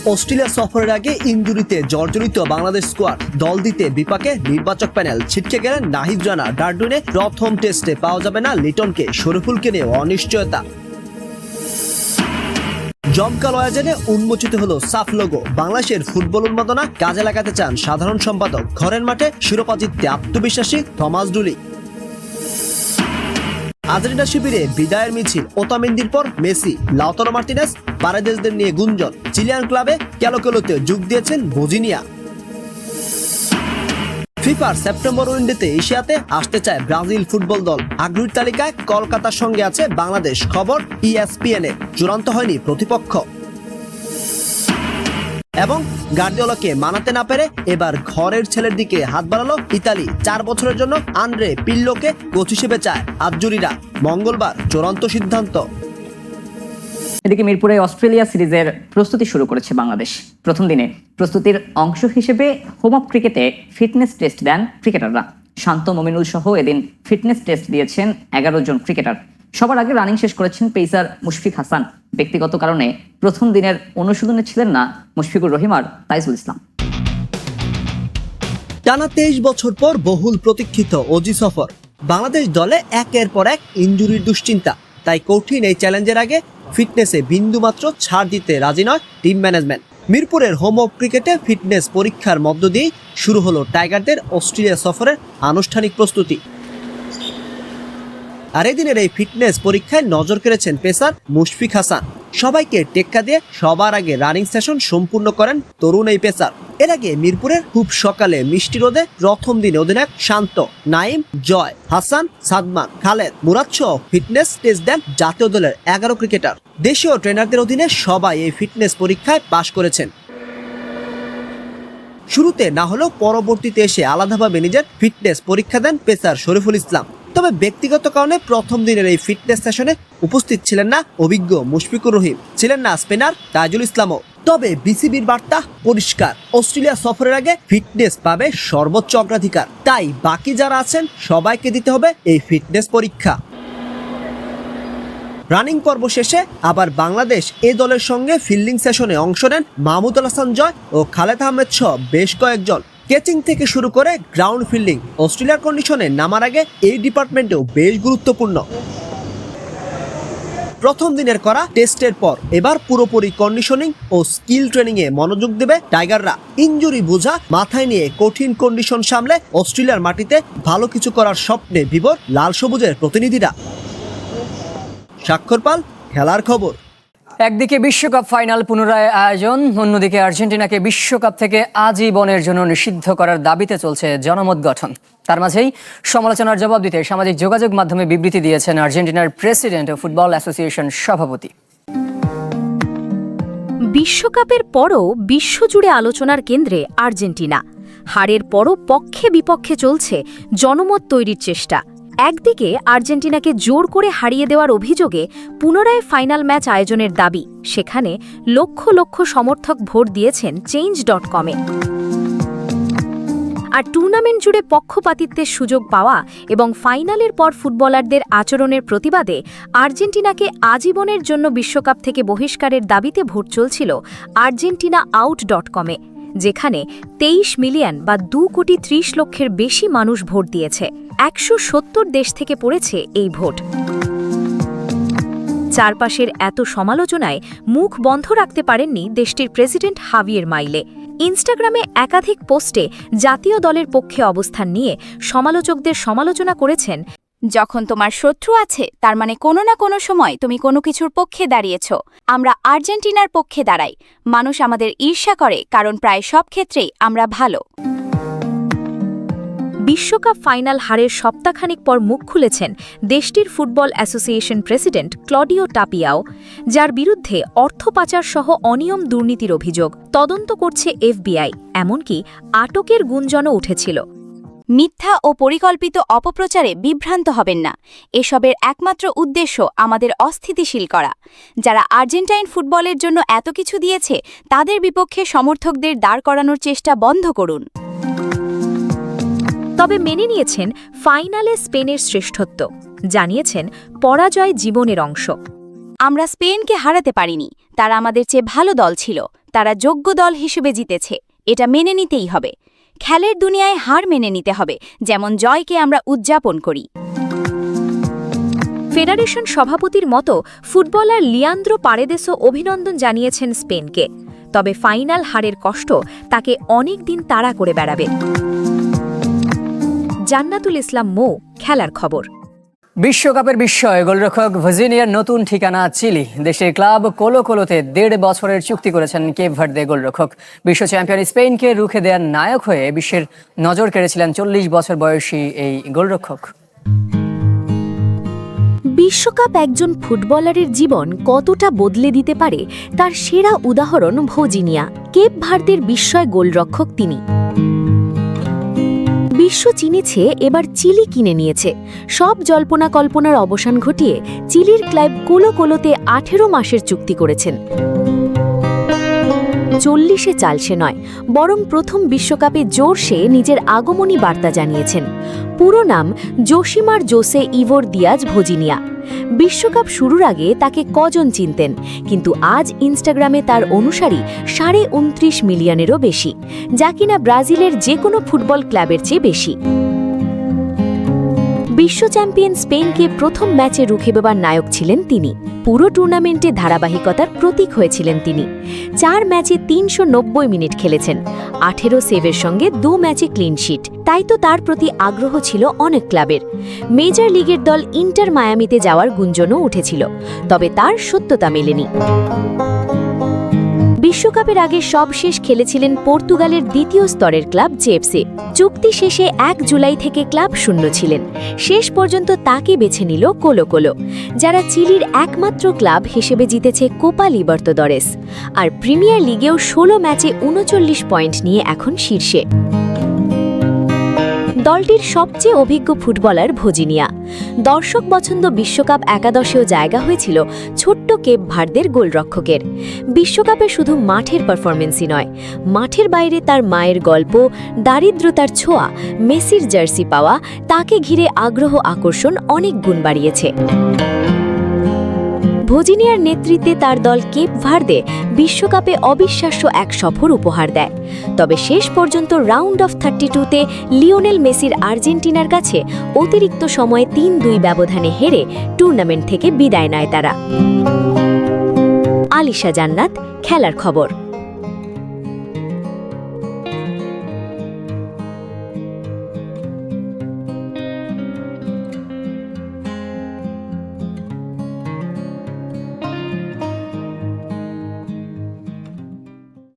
Australia সফরের আগে ইনজুরিতে জর্জরিত বাংলাদেশ স্কোয়াড দল দিতে বিপাকে নির্বাচক প্যানেল ছিটকে গেলেন নাহিদ রানা। ডারডুইনে প্রথম টেস্টে পাওয়া যাবে না লিটনকে, শরীফুলকে নিয়ে অনিশ্চয়তা। জমকালো আয়োজনে উন্মোচিত হলো সাফ লোগো। বাংলাদেশের ফুটবল উন্মাদনা কাজে লাগাতে চান সাধারণ সম্পাদক। ঘরের মাঠে শিরোপা জিততে আত্মবিশ্বাসী থমাস ডুলি। আর্জেন্টিনা শিবিরে বিদায়ের মিছিল। ওতামেন্দির পর মেসি, লাউতারো মার্টিনেজ, পারেদেসদের নিয়ে গুঞ্জন। চিলিয়ান ক্লাবে ক্যালোকেলোতে যোগ দিয়েছেন বোজিনিয়া। ফিফার সেপ্টেম্বর উইন্ডোতে এশিয়াতে আসতে চায় ব্রাজিল ফুটবল দল। আগ্রহীর তালিকায় কলকাতার সঙ্গে আছে বাংলাদেশ। খবর ESPN-এ। চূড়ান্ত হয়নি প্রতিপক্ষ। এবং গার্দিওলাকে মানাতে না পেরে এবার ঘরের ছেলের দিকে হাত বাড়ালো ইতালি। 4 বছরের জন্য আন্দ্রে পিল্লোকে কোচ হিসেবে চায় আজ্জুরিরা। মঙ্গলবার চূড়ান্ত সিদ্ধান্ত। এদিকে মিরপুরে অস্ট্রেলিয়া সিরিজের প্রস্তুতি শুরু করেছে বাংলাদেশ। প্রথম দিনে প্রস্তুতির অংশ হিসেবে হোম অফ ক্রিকেটে ফিটনেস টেস্ট দেন ক্রিকেটাররা। শান্ত মমিনুল সহ এদিন ফিটনেস টেস্ট দিয়েছেন 11 জন ক্রিকেটার। সবার আগে রানিং শেষ করেছেন পেসার মুশফিক হাসান। ব্যক্তিগত কারণে প্রথম দিনের অনুশীলনে ছিলেন না মুশফিকুর রহিম আর তাইজুল ইসলাম। টানা 23 বছর পর বহুল প্রতীক্ষিত অজি সফর। বাংলাদেশ দলে একের পর এক ইনজুরির দুশ্চিন্তা। তাই কঠিন এই চ্যালেঞ্জের আগে ফিটনেসে বিন্দুমাত্র ছাড় দিতে রাজি নয় টিম ম্যানেজমেন্ট। মিরপুরের হোম অফ ক্রিকেটে ফিটনেস পরীক্ষার মধ্য দিয়েই শুরু হলো টাইগারদের অস্ট্রেলিয়া সফরের আনুষ্ঠানিক প্রস্তুতি। আর এদিনের এই ফিটনেস পরীক্ষায় নজর কেড়েছেন পেসার মুশফিক হাসান। সবাইকে টেক্কা দিয়ে সবার আগে রানিং সেশন সম্পূর্ণ করেন তরুণ এই পেসার। এর আগে মিরপুরের খুব সকালে মিষ্টি রোদে প্রথম দিনে অধিনায়ক শান্ত, নাইম, জয়, হাসান, সাদমান, খালেদ, মুরাদ সহ ফিটনেস টেস্ট দেন জাতীয় দলের 11 ক্রিকেটার। দেশীয় ট্রেনারদের অধীনে সবাই এই ফিটনেস পরীক্ষায় পাশ করেছেন। শুরুতে না হলেও পরবর্তীতে এসে আলাদাভাবে নিজের ফিটনেস পরীক্ষা দেন পেসার শরীফুল ইসলাম। তবে ব্যক্তিগত কারণে প্রথম দিনের এই ফিটনেস সেশনে উপস্থিত ছিলেন না অভিজ্ঞ মুশফিকুর রহিম, ছিলেন না স্পিনার তাইজুল ইসলামও। তবে বিসিবির বার্তা পরিষ্কার, অস্ট্রেলিয়া সফরের আগে ফিটনেস পাবে সর্বোচ্চ অগ্রাধিকার। তাই বাকি যারা আছেন সবাইকে দিতে হবে এই ফিটনেস পরীক্ষা। রানিং পর্ব শেষে আবার বাংলাদেশ এ দলের সঙ্গে ফিল্ডিং সেশনে অংশ নেন মাহমুদুল হাসান জয় ও খালেদ আহমেদ সহ বেশ কয়েকজন। কেচিং থেকে শুরু করে গ্রাউন্ড ফিল্ডিং অস্ট্রেলিয়ার কন্ডিশনে নামার আগে এই ডিপার্টমেন্টেও বেশ গুরুত্বপূর্ণ। প্রথম দিনের করা টেস্টের পর এবার পুরোপুরি কন্ডিশনিং ও স্কিল ট্রেনিং এ মনোযোগ দেবে টাইগাররা। ইনজুরি বোঝা মাথায় নিয়ে কঠিন কন্ডিশন সামলে অস্ট্রেলিয়ার মাটিতে ভালো কিছু করার স্বপ্নে বিভোর লাল সবুজের প্রতিনিধিরা। স্বাক্ষর পাল, খেলার খবর। একদিকে বিশ্বকাপ ফাইনাল পুনরায় আয়োজন, অন্যদিকে আর্জেন্টিনাকে বিশ্বকাপ থেকে আজীবনের জন্য নিষিদ্ধ করার দাবিতে চলছে জনমত গঠন। তার মাঝেই সমালোচনার জবাব দিতে সামাজিক যোগাযোগ মাধ্যমে বিবৃতি দিয়েছেন আর্জেন্টিনার প্রেসিডেন্ট ও ফুটবল অ্যাসোসিয়েশন সভাপতি। বিশ্বকাপের পরও বিশ্বজুড়ে আলোচনার কেন্দ্রে আর্জেন্টিনা। হারের পরও পক্ষে বিপক্ষে চলছে জনমত তৈরির চেষ্টা। একদিকে আর্জেন্টিনাকে জোর করে হারিয়ে দেওয়ার অভিযোগে পুনরায় ফাইনাল ম্যাচ আয়োজনের দাবি। সেখানে লক্ষ লক্ষ সমর্থক ভোট দিয়েছেন Change.com-এ। আর টুর্নামেন্ট জুড়ে পক্ষপাতিত্বের সুযোগ পাওয়া এবং ফাইনালের পর ফুটবলারদের আচরণের প্রতিবাদে আর্জেন্টিনাকে আজীবনের জন্য বিশ্বকাপ থেকে বহিষ্কারের দাবিতে ভোট চলছিল argentinaaut.com-এ, যেখানে 23 মিলিয়ন বা 2,30,00,000-এর বেশি মানুষ ভোট দিয়েছে। 170 দেশ থেকে পড়েছে এই ভোট। চারপাশের এত সমালোচনায় মুখ বন্ধ রাখতে পারেননি দেশটির প্রেসিডেন্ট হাভিয়ের মাইলে। ইনস্টাগ্রামে একাধিক পোস্টে জাতীয় দলের পক্ষে অবস্থান নিয়ে সমালোচকদের সমালোচনা করেছেন। যখন তোমার শত্রু আছে তার মানে কোনো না কোনো সময় তুমি কোনো কিছুর পক্ষে দাঁড়িয়েছ। আমরা আর্জেন্টিনার পক্ষে দাঁড়াই। মানুষ আমাদের ঈর্ষা করে কারণ প্রায় সব ক্ষেত্রেই আমরা ভালো। বিশ্বকাপ ফাইনাল হারের সপ্তাহখানেক পর মুখ খুলেছেন দেশটির ফুটবল অ্যাসোসিয়েশন প্রেসিডেন্ট ক্লডিও টাপিয়াও, যার বিরুদ্ধে অর্থ পাচার সহ অনিয়ম দুর্নীতির অভিযোগ। তদন্ত করছে FBI, এমনকি আটকের গুঞ্জনও উঠেছিল। মিথ্যা ও পরিকল্পিত অপপ্রচারে বিভ্রান্ত হবেন না। এসবের একমাত্র উদ্দেশ্য আমাদের অস্থিতিশীল করা। যারা আর্জেন্টাইন ফুটবলের জন্য এত কিছু দিয়েছে তাদের বিপক্ষে সমর্থকদের দাঁড় করানোর চেষ্টা বন্ধ করুন। তবে মেনে নিয়েছেন ফাইনালে স্পেনের শ্রেষ্ঠত্ব, জানিয়েছেন পরাজয় জীবনের অংশ। আমরা স্পেনকে হারাতে পারিনি, তারা আমাদের চেয়ে ভালো দল ছিল, তারা যোগ্য দল হিসেবে জিতেছে, এটা মেনে নিতেই হবে। খেলের দুনিয়ায় হার মেনে নিতে হবে, যেমন জয়কে আমরা উদযাপন করি। ফেডারেশন সভাপতির মতো ফুটবলার লিয়ান্দ্রো পারেদেসও অভিনন্দন জানিয়েছেন স্পেনকে। তবে ফাইনাল হারের কষ্ট তাকে অনেক দিন তাড়া করে বেড়াবে। জান্নাতুল ইসলাম মো, খেলার খবর। বিশ্বকাপের বিস্ময় গোলরক্ষক ভার্জিনিয়ার নতুন ঠিকানা চিলি। দেশের ক্লাব কোলো কোলোতে 1.5 বছরের চুক্তি করেছেন কেপ ভার্দে গোলরক্ষক। বিশ্ব চ্যাম্পিয়ন স্পেনকে রুখে দেওয়ার নায়ক হয়ে বিশ্বের নজর কেড়েছিলেন 40 বছর বয়সী এই গোলরক্ষক। বিশ্বকাপ একজন ফুটবলারের জীবন কতটা বদলে দিতে পারে তার সেরা উদাহরণ ভার্জিনিয়া। কেপ ভার্দের বিস্ময় গোলরক্ষক তিনি। বিশ্ব চিনেছে, এবার চিলি কিনে নিয়েছে। সব জল্পনা কল্পনার অবসান ঘটিয়ে চিলির ক্লাব কোলো কোলোতে 18 মাসের চুক্তি করেছেন। 40-এ চালসে নয়, বরং প্রথম বিশ্বকাপে জোরসে নিজের আগমনী বার্তা জানিয়েছেন। পুরো নাম জোসিমার জোসে ইভোর দিয়াজ ভার্জিনিয়া। বিশ্বকাপ শুরুর আগে তাকে কজন চিনতেন, কিন্তু আজ ইনস্টাগ্রামে তার অনুসারী 29.5 মিলিয়নেরও বেশি, যা কিনা ব্রাজিলের যে কোনো ফুটবল ক্লাবের চেয়ে বেশি। বিশ্ব চ্যাম্পিয়ন স্পেনকে প্রথম ম্যাচে রুখে দেবার নায়ক ছিলেন তিনি। পুরো টুর্নামেন্টে ধারাবাহিকতার প্রতীক হয়েছিলেন তিনি। 4 ম্যাচে 390 মিনিট খেলেছেন, 18 সেভের সঙ্গে 2 ম্যাচে ক্লিনশিট। তাই তো তার প্রতি আগ্রহ ছিল অনেক ক্লাবের। মেজর লিগের দল ইন্টার মায়ামিতে যাওয়ার গুঞ্জনও উঠেছিল, তবে তার সত্যতা মেলেনি। বিশ্বকাপের আগে সবশেষ খেলেছিলেন পর্তুগালের দ্বিতীয় স্তরের ক্লাব জেএফসি। চুক্তি শেষে 1 জুলাই থেকে ক্লাব শূন্য ছিলেন। শেষ পর্যন্ত তাকে বেছে নিল কোলো কোলো, যারা চিলির একমাত্র ক্লাব হিসেবে জিতেছে কোপা লিবার্তাদোরেস। আর প্রিমিয়ার লিগেও 16 ম্যাচে 39 পয়েন্ট নিয়ে এখন শীর্ষে। দলটির সবচেয়ে অভিজ্ঞ ফুটবলার ভার্জিনিয়া। দর্শক পছন্দ বিশ্বকাপ একাদশেও জায়গা হয়েছিল ছোট্ট কেপ ভার্দের গোলরক্ষকের। বিশ্বকাপে শুধু মাঠের পারফরমেন্সই নয়, মাঠের বাইরে তার মায়ের গল্প, দারিদ্রতার ছোঁয়া, মেসির জার্সি পাওয়া, তাকে ঘিরে আগ্রহ আকর্ষণ অনেক গুণ বাড়িয়েছে। ভার্জিনিয়ার নেতৃত্বে তার দল কেপ ভার্দে বিশ্বকাপে অবিশ্বাস্য এক সফর উপহার দেয়। তবে শেষ পর্যন্ত রাউন্ড অফ 32-তে লিওনেল মেসির আর্জেন্টিনার কাছে অতিরিক্ত সময়ে 3-2 ব্যবধানে হেরে টুর্নামেন্ট থেকে বিদায় নেয় তারা। আলিশা জান্নাত, খেলার খবর।